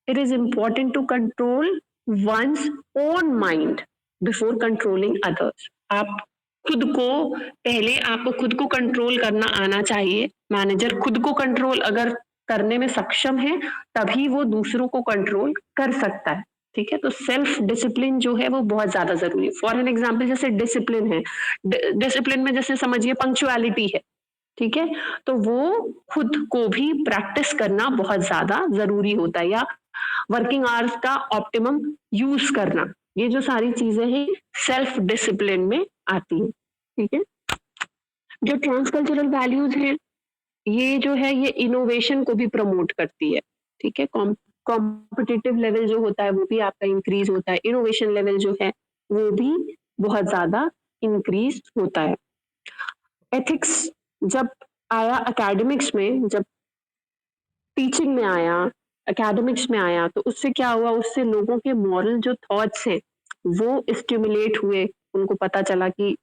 it is important to control one's own mind before controlling others. आप खुद को, पहले आपको खुद को कंट्रोल करना आना चाहिए। मैनेजर खुद को कंट्रोल अगर करने में सक्षम है, तभी वो दूसरों को कंट्रोल कर सकता है। ठीक है, तो सेल्फ डिसिप्लिन जो है वो बहुत ज्यादा जरूरी है। फॉर एन एग्जाम्पल, जैसे डिसिप्लिन है, डिसिप्लिन में जैसे समझिए पंक्चुअलिटी है। ठीक है, तो वो खुद को भी प्रैक्टिस करना बहुत ज्यादा जरूरी होता है, या वर्किंग आवर्स का ऑप्टिमम यूज करना, ये जो सारी चीजें हैं सेल्फ डिसिप्लिन में आती है। ठीक है, जो ट्रांसकल्चरल वैल्यूज हैं, ये जो है ये इनोवेशन को भी प्रमोट करती है। ठीक है, कॉम्पिटिटिव लेवल जो होता है वो भी आपका इंक्रीज होता है, इनोवेशन लेवल जो है वो भी बहुत ज्यादा इंक्रीज होता है। एथिक्स जब आया एकेडमिक्स में, जब टीचिंग में आया, एकेडमिक्स में आया, तो उससे क्या हुआ, उससे लोगों के मॉरल जो थॉट्स हैं वो स्टिमुलेट हुए। उनको पता चला कि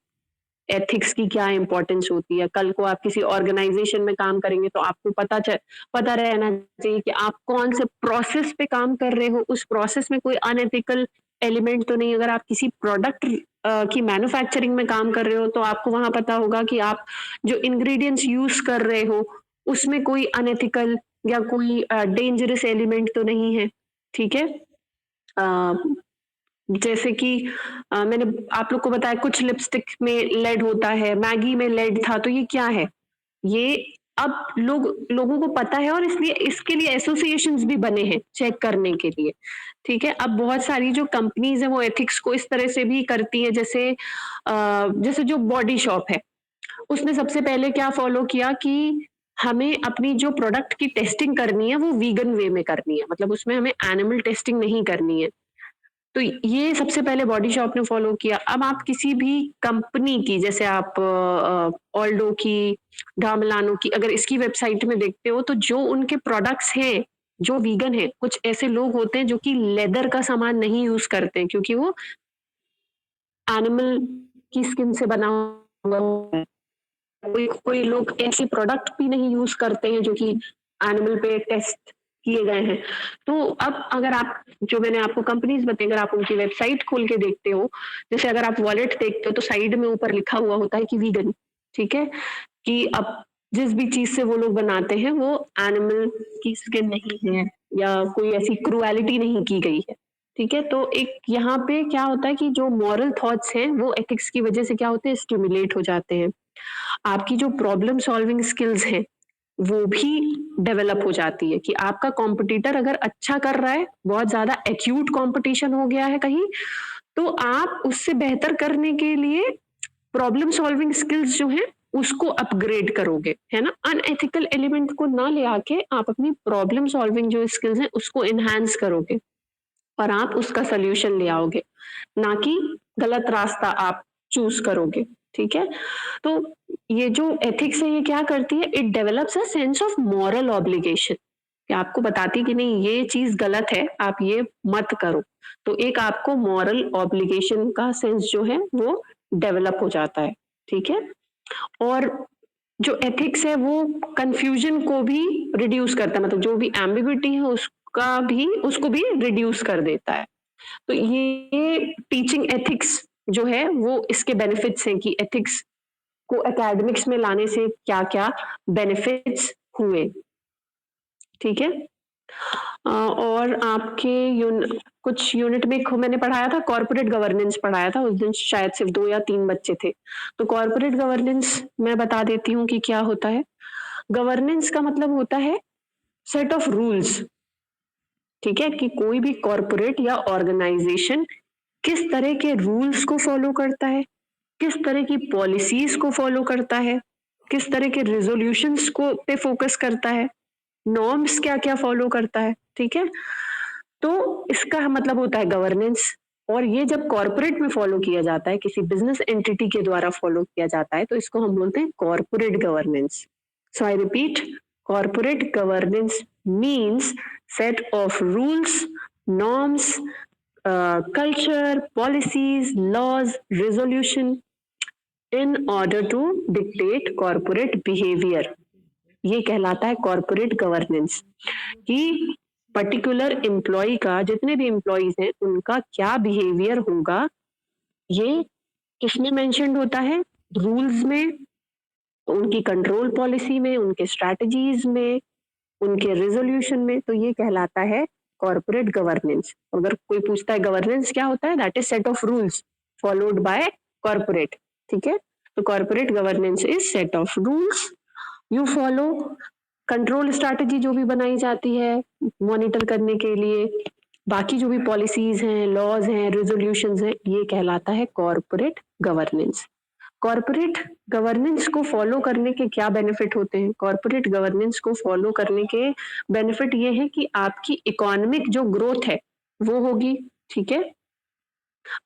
एथिक्स की क्या इंपॉर्टेंस होती है। कल को आप किसी ऑर्गेनाइजेशन में काम करेंगे तो आपको पता रहना चाहिए कि आप कौन से प्रोसेस पे काम कर रहे हो, उस प्रोसेस में कोई अनएथिकल एलिमेंट तो नहीं। अगर आप किसी प्रोडक्ट की मैन्युफैक्चरिंग में काम कर रहे हो तो आपको वहां पता होगा कि आप जो इंग्रेडिएंट्स यूज कर रहे हो उसमें कोई अनएथिकल या कोई डेंजरस एलिमेंट तो नहीं है। ठीक है, जैसे कि मैंने आप लोग को बताया कुछ लिपस्टिक में लेड होता है, मैगी में लेड था, तो ये क्या है, ये अब लोगों को पता है, और इसलिए इसके लिए एसोसिएशंस भी बने हैं चेक करने के लिए। ठीक है, अब बहुत सारी जो कंपनीज है वो एथिक्स को इस तरह से भी करती है, जैसे जो बॉडी शॉप है उसने सबसे पहले क्या फॉलो किया कि हमें अपनी जो प्रोडक्ट की टेस्टिंग करनी है वो वीगन वे में करनी है, मतलब उसमें हमें एनिमल टेस्टिंग नहीं करनी है। तो ये सबसे पहले बॉडी शॉप ने फॉलो किया। अब आप किसी भी कंपनी की, जैसे आप ऑल्डो की, गामलानो की, अगर इसकी वेबसाइट में देखते हो तो जो उनके प्रोडक्ट्स हैं जो वीगन है, कुछ ऐसे लोग होते हैं जो कि लेदर का सामान नहीं यूज करते हैं क्योंकि वो एनिमल की स्किन से बना हुआ होता है। कोई कोई लोग ऐसे प्रोडक्ट भी नहीं यूज करते हैं जो कि एनिमल पे टेस्ट किए गए हैं। तो अब अगर आप, जो मैंने आपको कंपनीज बताई, अगर आप उनकी वेबसाइट खोल के देखते हो, जैसे अगर आप वॉलेट देखते हो तो साइड में ऊपर लिखा हुआ होता है कि वीगन, ठीक है, कि अब जिस भी चीज से वो लोग बनाते हैं वो एनिमल की स्किन नहीं है या कोई ऐसी क्रुएलिटी नहीं की गई है, ठीक है। तो एक यहाँ पे क्या होता है कि जो मॉरल थॉट्स हैं वो एथिक्स की वजह से क्या होते हैं, स्टिमुलेट हो जाते हैं। आपकी जो प्रॉब्लम सॉल्विंग स्किल्स हैं वो भी डेवलप हो जाती है, कि आपका कॉम्पिटिटर अगर अच्छा कर रहा है, बहुत ज्यादा एक्यूट कंपटीशन हो गया है कहीं, तो आप उससे बेहतर करने के लिए प्रॉब्लम सॉल्विंग स्किल्स जो है उसको अपग्रेड करोगे, है ना। अनएथिकल एलिमेंट को ना ले आके आप अपनी प्रॉब्लम सॉल्विंग जो स्किल्स है उसको एनहांस करोगे और आप उसका सोल्यूशन ले आओगे, ना कि गलत रास्ता आप चूज करोगे, ठीक है। तो ये जो एथिक्स है ये क्या करती है, it develops a sense of moral obligation, कि आपको बताती है कि नहीं ये चीज गलत है, आप ये मत करो। तो एक आपको मॉरल ऑब्लिगेशन का सेंस जो है वो डेवलप हो जाता है, ठीक है। और जो एथिक्स है वो कंफ्यूजन को भी रिड्यूस करता है, मतलब जो भी एम्बिग्विटी है उसको भी रिड्यूस कर देता है। तो ये टीचिंग एथिक्स जो है वो इसके बेनिफिट्स हैं, कि एथिक्स को एकेडमिक्स में लाने से क्या क्या बेनिफिट्स हुए, ठीक है। और आपके कुछ यूनिट में मैंने पढ़ाया था, कॉर्पोरेट गवर्नेंस पढ़ाया था उस दिन, शायद सिर्फ 2 या 3 बच्चे थे। तो कॉर्पोरेट गवर्नेंस मैं बता देती हूँ कि क्या होता है। गवर्नेंस का मतलब होता है सेट ऑफ रूल्स, ठीक है, कि कोई भी कॉर्पोरेट या ऑर्गेनाइजेशन किस तरह के रूल्स को फॉलो करता है, किस तरह की पॉलिसीज को फॉलो करता है, किस तरह के रेजोल्यूशंस को पे फोकस करता है, नॉर्म्स क्या क्या फॉलो करता है, ठीक है। तो इसका मतलब होता है गवर्नेंस। और ये जब कॉर्पोरेट में फॉलो किया जाता है, किसी बिजनेस एंटिटी के द्वारा फॉलो किया जाता है, तो इसको हम बोलते हैं corporate governance. So I repeat, corporate governance means set of rules, norms, culture, policies, laws, resolution in order to dictate corporate behavior. ये कहलाता है कॉर्पोरेट गवर्नेंस, कि पर्टिकुलर एम्प्लॉय का, जितने भी एम्प्लॉयज हैं उनका क्या बिहेवियर होगा, ये किसमें मेंशन्ड होता है, रूल्स में, उनकी कंट्रोल पॉलिसी में, उनके स्ट्रैटेजीज में, उनके रेजोल्यूशन में। तो ये कहलाता है कॉर्पोरेट गवर्नेंस। अगर कोई पूछता है गवर्नेंस क्या होता है, that is set of rules followed by corporate, ठीक है। तो corporate governance is set of rules you follow, control strategy जो भी बनाई जाती है मॉनिटर करने के लिए, बाकी जो भी पॉलिसीज हैं, लॉज हैं, रेजोल्यूशंस हैं, ये कहलाता है कॉर्पोरेट गवर्नेंस। कॉर्पोरेट गवर्नेंस को फॉलो करने के क्या बेनिफिट होते हैं, कॉर्पोरेट गवर्नेंस को फॉलो करने के बेनिफिट ये है कि आपकी इकोनॉमिक जो ग्रोथ है वो होगी, ठीक है।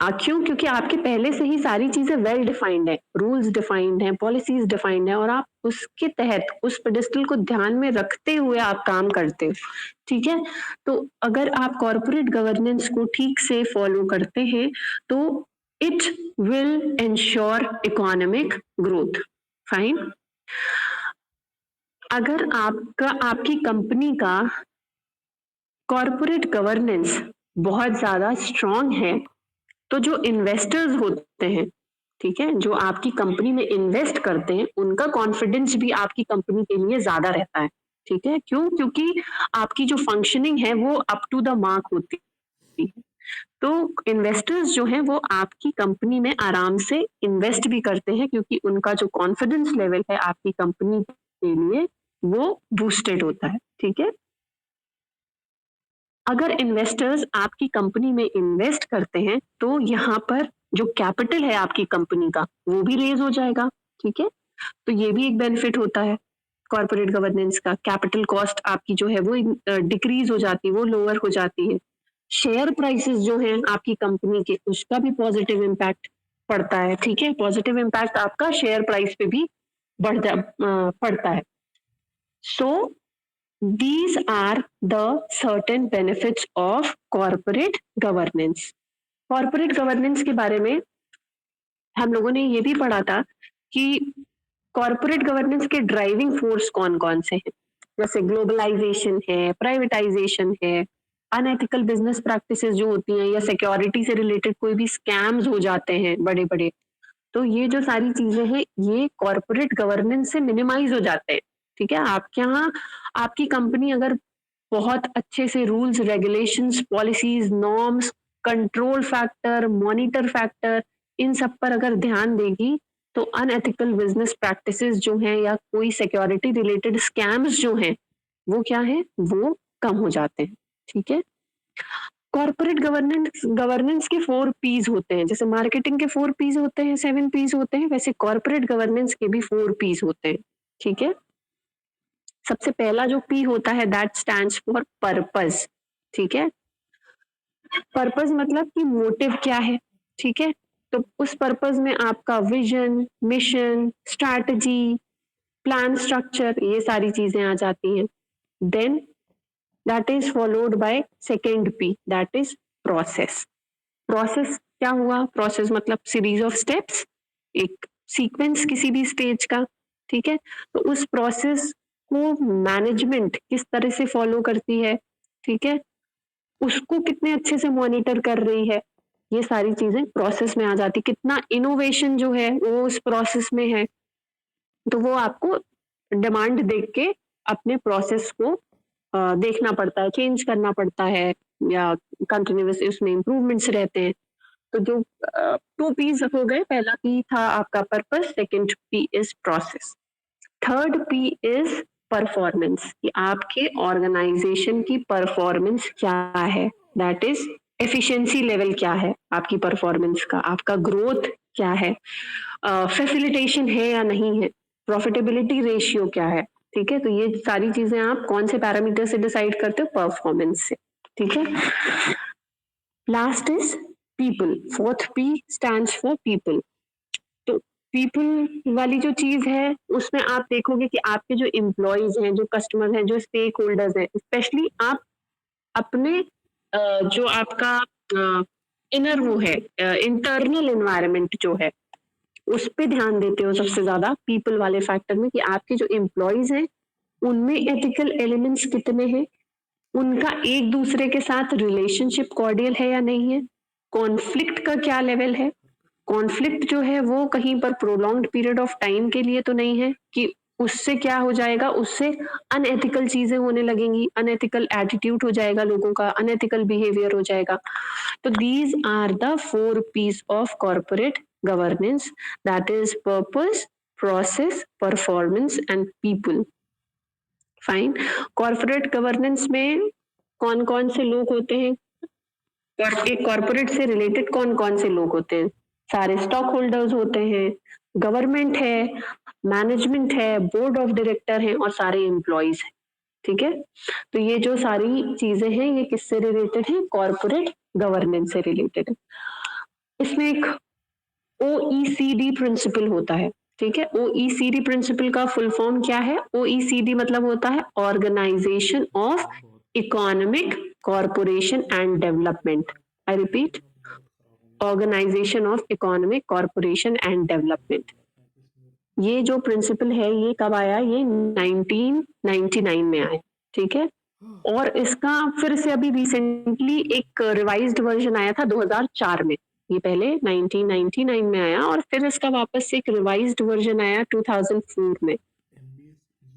क्यों, क्योंकि आपके पहले से ही सारी चीजें वेल डिफाइंड है, रूल्स डिफाइंड है, पॉलिसीज डिफाइंड है, और आप उसके तहत उस पेडिस्टल को ध्यान में रखते हुए आप काम करते हो, ठीक है। तो अगर आप कॉर्पोरेट गवर्नेंस को ठीक से फॉलो करते हैं तो it will ensure economic growth, fine. अगर आपकी कंपनी का कॉर्पोरेट गवर्नेंस बहुत ज्यादा स्ट्रांग है, तो जो इन्वेस्टर्स होते हैं, ठीक है, जो आपकी कंपनी में इन्वेस्ट करते हैं, उनका कॉन्फिडेंस भी आपकी कंपनी के लिए ज्यादा रहता है, ठीक है। क्यों, क्योंकि आपकी जो फंक्शनिंग है वो अप टू द मार्क होती है। तो इन्वेस्टर्स जो हैं वो आपकी कंपनी में आराम से इन्वेस्ट भी करते हैं, क्योंकि उनका जो कॉन्फिडेंस लेवल है आपकी कंपनी के लिए वो बूस्टेड होता है, ठीक है। अगर इन्वेस्टर्स आपकी कंपनी में इन्वेस्ट करते हैं तो यहाँ पर जो कैपिटल है आपकी कंपनी का वो भी रेज हो जाएगा, ठीक है। तो ये भी एक बेनिफिट होता है। कॉर्पोरेट गवर्नेंस का, कैपिटल कॉस्ट आपकी जो है वो डिक्रीज हो जाती है, वो लोअर हो जाती है। शेयर प्राइसेस जो हैं आपकी कंपनी के, उसका भी पॉजिटिव इम्पैक्ट पड़ता है, ठीक है, पॉजिटिव इम्पैक्ट आपका शेयर प्राइस पे भी पड़ता है। सो these are the certain benefits of corporate governance. corporate governance के बारे में हम लोगों ने ये भी पढ़ा था कि कॉर्पोरेट गवर्नेंस के ड्राइविंग फोर्स कौन कौन से हैं, जैसे ग्लोबलाइजेशन है, प्राइवेटाइजेशन है, अनएथिकल बिजनेस प्रैक्टिसेस जो होती हैं, या सिक्योरिटी से रिलेटेड कोई भी स्कैम्स हो जाते हैं बड़े बड़े, तो ये जो सारी चीजें हैं ये कॉर्पोरेट गवर्नेंस से मिनिमाइज हो जाते हैं, ठीक है। आपके यहाँ आपकी कंपनी अगर बहुत अच्छे से rules, regulations, policies, norms, control factor, monitor factor, इन सब पर अगर ध्यान देगी तो अनएथिकल बिजनेस प्रैक्टिसेस जो हैं या कोई सिक्योरिटी रिलेटेड स्कैम्स जो हैं वो क्या है, वो कम हो जाते हैं, ठीक है। कॉर्पोरेट गवर्नेंस के 4 पीज होते हैं, जैसे मार्केटिंग के 4 पीज होते हैं, 7 पीज होते हैं, वैसे कॉर्पोरेट गवर्नेंस के भी 4 पीज होते हैं, ठीक है। सबसे पहला जो पी होता है दैट स्टैंड्स फॉर पर्पस, ठीक है। पर्पस मतलब कि मोटिव क्या है, ठीक है। तो उस पर्पस में आपका vision, mission, strategy, plan, structure, ये सारी चीजें आ जाती हैं। Then that is followed by second P, that is process. Process क्या हुआ, प्रोसेस मतलब सीरीज ऑफ स्टेप्स, एक सीक्वेंस किसी भी स्टेज का, ठीक है। तो उस प्रोसेस को मैनेजमेंट किस तरह से फॉलो करती है, ठीक है, उसको कितने अच्छे से मॉनिटर कर रही है, ये सारी चीजें प्रोसेस में आ जाती। कितना इनोवेशन जो है वो उस प्रोसेस में है, तो वो आपको डिमांड देख के अपने प्रोसेस को देखना पड़ता है, चेंज करना पड़ता है, या कंटिन्यूअस उसमें इम्प्रूवमेंट्स रहते हैं। तो जो 2 पीज हो गए, पहला पी था आपका purpose, second P is process, third P is performance, कि आपके ऑर्गेनाइजेशन की परफॉर्मेंस क्या है, दैट इज एफिशिएंसी लेवल क्या है आपकी परफॉर्मेंस का, आपका ग्रोथ क्या है, फैसिलिटेशन है या नहीं है, प्रॉफिटेबिलिटी रेशियो क्या है, ठीक है। तो ये सारी चीजें आप कौन से पैरामीटर से डिसाइड करते हो, परफॉर्मेंस से, ठीक है। Last is people, fourth P stands for people. तो पीपल वाली जो चीज है उसमें आप देखोगे कि आपके जो एम्प्लॉयज हैं, जो कस्टमर हैं, जो स्टेक होल्डर्स हैं, स्पेशली आप अपने जो आपका इनर वो है, इंटरनल एनवायरनमेंट जो है, उस पे ध्यान देते हो सबसे ज्यादा पीपल वाले फैक्टर में, कि आपके जो एम्प्लॉयज हैं उनमें एथिकल एलिमेंट्स कितने हैं, उनका एक दूसरे के साथ रिलेशनशिप कॉर्डियल है या नहीं है, कॉन्फ्लिक्ट का क्या लेवल है, कॉन्फ्लिक्ट जो है वो कहीं पर प्रोलॉन्ग्ड पीरियड ऑफ टाइम के लिए तो नहीं है कि उससे क्या हो जाएगा, उससे अनएथिकल चीजें होने लगेंगी, अनएथिकल एटीट्यूड हो जाएगा लोगों का, अनएथिकल बिहेवियर हो जाएगा। तो these are the 4 P's of corporate governance, that is purpose, process, performance and people. Fine. Corporate governance में कौन कौन से लोग होते हैं, और एक कॉर्पोरेट से रिलेटेड कौन कौन से लोग होते हैं, सारे स्टॉक होल्डर्स होते हैं, गवर्नमेंट है, मैनेजमेंट है, बोर्ड ऑफ डायरेक्टर है, और सारे एम्प्लॉयज हैं, ठीक है। तो ये जो सारी चीजें हैं ये किससे रिलेटेड है, कॉर्पोरेट गवर्नेंस से रिलेटेड है। इसमें एक OECD प्रिंसिपल होता है, ठीक है। OECD प्रिंसिपल का फुल फॉर्म क्या है, OECD मतलब होता है organisation of economic corporation and development. I repeat, organisation of economic corporation and development. ये जो प्रिंसिपल है ये कब आया, ये 1999 में आया, ठीक है। और इसका फिर से अभी रिसेंटली एक रिवाइज्ड वर्जन आया था 2004 में, ये पहले 1999 में आया और फिर इसका वापस से एक रिवाइज्ड वर्जन आया 2004 में।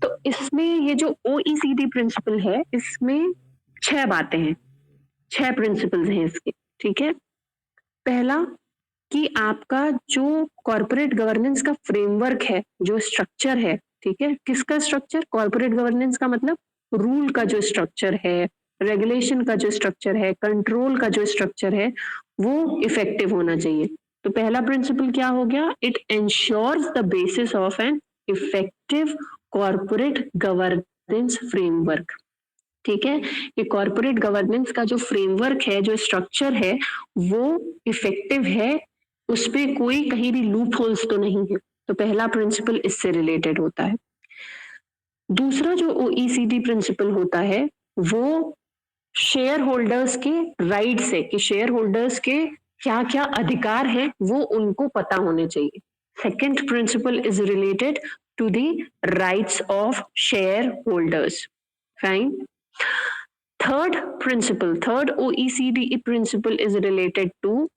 तो इसमें ये जो OECD प्रिंसिपल है इसमें 6 बातें हैं, 6 प्रिंसिपल्स हैं इसके, ठीक है। पहला कि आपका जो कॉर्पोरेट गवर्नेंस का फ्रेमवर्क है, जो स्ट्रक्चर है, ठीक है, किसका स्ट्रक्चर, कॉर्पोरेट गवर्नेंस का मतलब रूल का जो स्ट्रक्चर है, रेगुलेशन का जो स्ट्रक्चर है, कंट्रोल का जो स्ट्रक्चर है, वो इफेक्टिव होना चाहिए। तो पहला प्रिंसिपल क्या हो गया, it ensures the basis of an effective corporate governance framework. ठीक है, ये कॉर्पोरेट गवर्नेंस का जो फ्रेमवर्क है, जो स्ट्रक्चर है, वो इफेक्टिव है, उसपे कोई कहीं भी लूप होल्स तो नहीं है। तो पहला प्रिंसिपल इससे रिलेटेड होता है। दूसरा जो OECD प्रिंसिपल होता है वो शेयर होल्डर्स के राइट से, कि शेयर होल्डर्स के क्या क्या अधिकार है वो उनको पता होने चाहिए। Second principle is related to the rights of shareholders. Fine. Third principle, third OECD principle is related to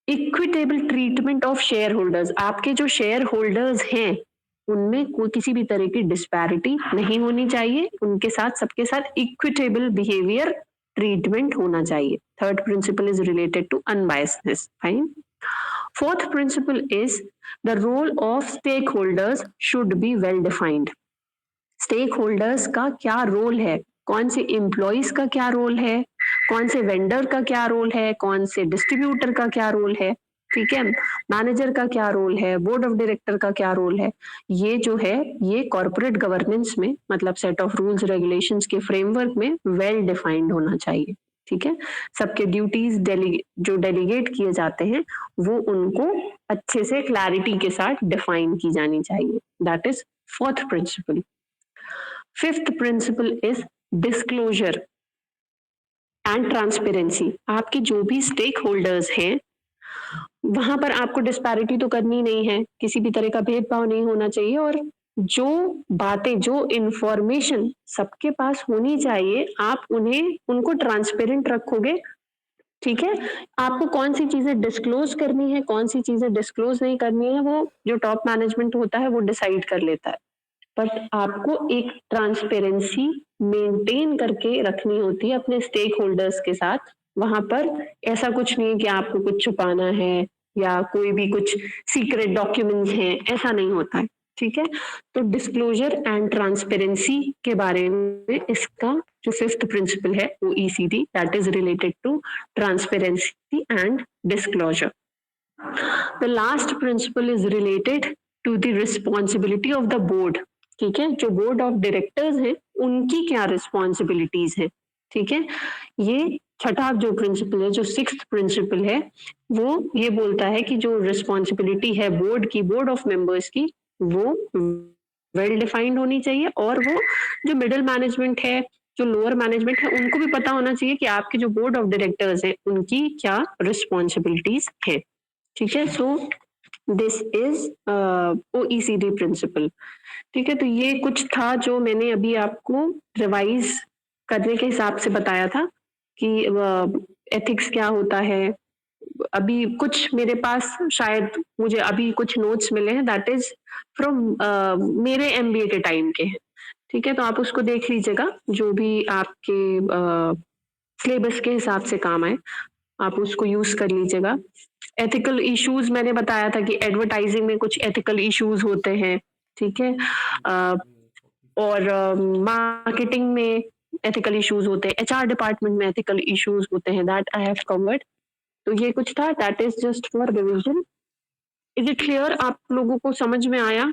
equitable treatment of shareholders. आपके जो शेयर होल्डर्स हैं उनमें कोई किसी भी तरह की डिस्पैरिटी नहीं होनी चाहिए, उनके साथ सबके साथ इक्विटेबल बिहेवियर ट्रीटमेंट होना चाहिए। Third principle is related to unbiasedness. Fine. Fourth principle is the role of stakeholders should be well defined. Stakeholders का क्या रोल है, कौन से एम्प्लॉइज का क्या रोल है, कौन से वेंडर का क्या रोल है, कौन से डिस्ट्रीब्यूटर का क्या रोल है, ठीक है, मैनेजर का क्या रोल है, बोर्ड ऑफ डायरेक्टर का क्या रोल है, ये जो है ये कॉर्पोरेट गवर्नेंस में, मतलब सेट ऑफ रूल्स रेगुलेशंस के फ्रेमवर्क में वेल डिफाइंड होना चाहिए। ठीक है, सबके ड्यूटीज जो डेलीगेट किए जाते हैं वो उनको अच्छे से क्लैरिटी के साथ डिफाइन की जानी चाहिए। That is fourth principle. Fifth principle is disclosure and transparency. आपके जो भी स्टेक होल्डर्स हैं वहां पर आपको डिस्पैरिटी तो करनी नहीं है, किसी भी तरह का भेदभाव नहीं होना चाहिए, और जो बातें, जो इंफॉर्मेशन सबके पास होनी चाहिए आप उनको ट्रांसपेरेंट रखोगे। ठीक है, आपको कौन सी चीजें डिस्क्लोज करनी है, कौन सी चीजें डिस्क्लोज नहीं करनी है, वो जो टॉप मैनेजमेंट होता है वो डिसाइड कर लेता है। बट आपको एक ट्रांसपेरेंसी मेंटेन करके रखनी होती है अपने स्टेक होल्डर्स के साथ। वहां पर ऐसा कुछ नहीं कि आपको कुछ छुपाना है या कोई भी कुछ सीक्रेट डॉक्यूमेंट्स हैं, ऐसा नहीं होता है। ठीक है, तो डिस्क्लोजर एंड ट्रांसपेरेंसी के बारे में इसका जो फिफ्थ प्रिंसिपल है OECD, that is related to transparency and disclosure. The last principle is related to the responsibility of the board. ठीक है, जो बोर्ड ऑफ डायरेक्टर्स हैं उनकी क्या रिस्पॉन्सिबिलिटीज है। ठीक है, ये छठा जो प्रिंसिपल है, जो सिक्स्थ प्रिंसिपल है, वो ये बोलता है कि जो रिस्पॉन्सिबिलिटी है बोर्ड की, बोर्ड ऑफ मेंबर्स की, वो वेल डिफाइंड होनी चाहिए, और वो जो मिडिल मैनेजमेंट है, जो लोअर मैनेजमेंट है, उनको भी पता होना चाहिए कि आपके जो बोर्ड ऑफ डायरेक्टर्स हैं उनकी क्या रिस्पॉन्सिबिलिटीज है। ठीक है, so this is OECD principle. ठीक है, तो ये कुछ था जो मैंने अभी आपको रिवाइज करने के हिसाब से बताया था कि एथिक्स क्या होता है। अभी कुछ मेरे पास शायद मुझे अभी कुछ नोट्स मिले हैं, दैट इज फ्रॉम मेरे MBA के टाइम के हैं। ठीक है, तो आप उसको देख लीजिएगा, जो भी आपके सिलेबस के हिसाब से काम आए आप उसको यूज कर लीजिएगा। एथिकल इश्यूज मैंने बताया था कि एडवर्टाइजिंग में कुछ एथिकल इश्यूज होते हैं। ठीक है, और मार्केटिंग में एथिकल इश्यूज होते हैं, HR डिपार्टमेंट में एथिकल इश्यूज होते हैं, दैट आई हैव कवर्ड। तो ये कुछ था, that is just for revision. Is it clear? आप लोगों को समझ में आया?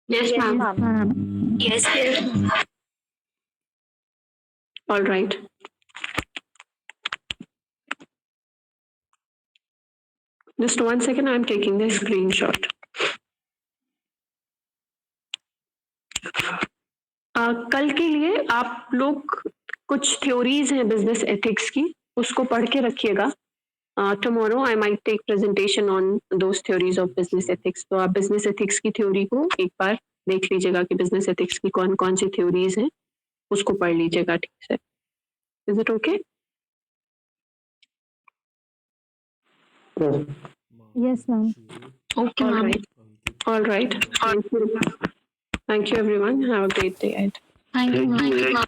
Yes ma'am. Yes. All right. Just 1 second, I am taking the screenshot. कल के लिए आप लोग कुछ थ्योरीज हैं बिजनेस एथिक्स की, उसको पढ़ के रखिएगा। Tomorrow I might take presentation on those theories of business ethics. तो आप बिजनेस एथिक्स की थ्योरी को एक बार देख लीजिएगा कि बिजनेस एथिक्स की कौन कौन सी थ्योरीज हैं, उसको पढ़ लीजिएगा। ठीक है, is it okay? Yes, ma'am. Okay, ma'am. All right. Thank you everyone. Have a great day ahead. Thank you, ma'am.